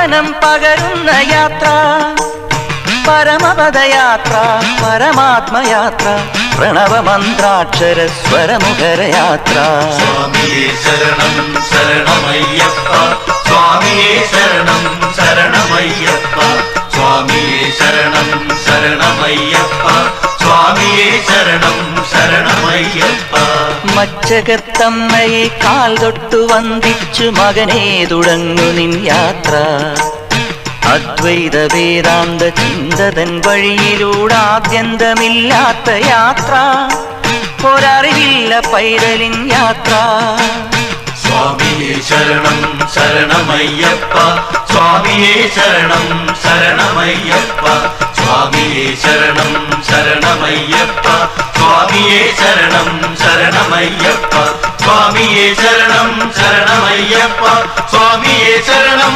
പാവനം പകരുന്ന യാത്ര, പരമപദയാത്ര, പരമാത്മയാത്ര, പ്രണവമന്ത്രാക്ഷര സ്വരമുഖരയാത്ര. സ്വാമിയേ ശരണം ശരണമയ്യപ്പ, സ്വാമിയേ ശരണം ശരണമയ്യപ്പ, സ്വാമിയേ ശരണം ശരണമയ്യപ്പ, സ്വാമിയേ ശരണം ശരണമയ്യപ്പ. മച്ചകത്തമ്മയെ കാൽ തൊട്ടു വന്ദിച്ചു മകനെ തുടങ്ങു നിൻ യാത്ര. അദ്വൈത വേദാന്ത ചിന്തതൻ വഴിയിലൂടാദ്യന്തമില്ലാത്ത യാത്ര, ഒരറിവില്ല പൈതലിൻ യാത്ര. സ്വാമിയേ ശരണം ശരണമയ്യപ്പ, സ്വാമിയേ ശരണം ശരണമയ്യപ്പ, സ്വാമിയേ ശരണം ശരണമയ്യപ്പ, സ്വാമിയേ ശരണം ശരണമയ്യപ്പ, സ്വാമിയേ ശരണം ശരണമയ്യപ്പ, സ്വാമിയേ ശരണം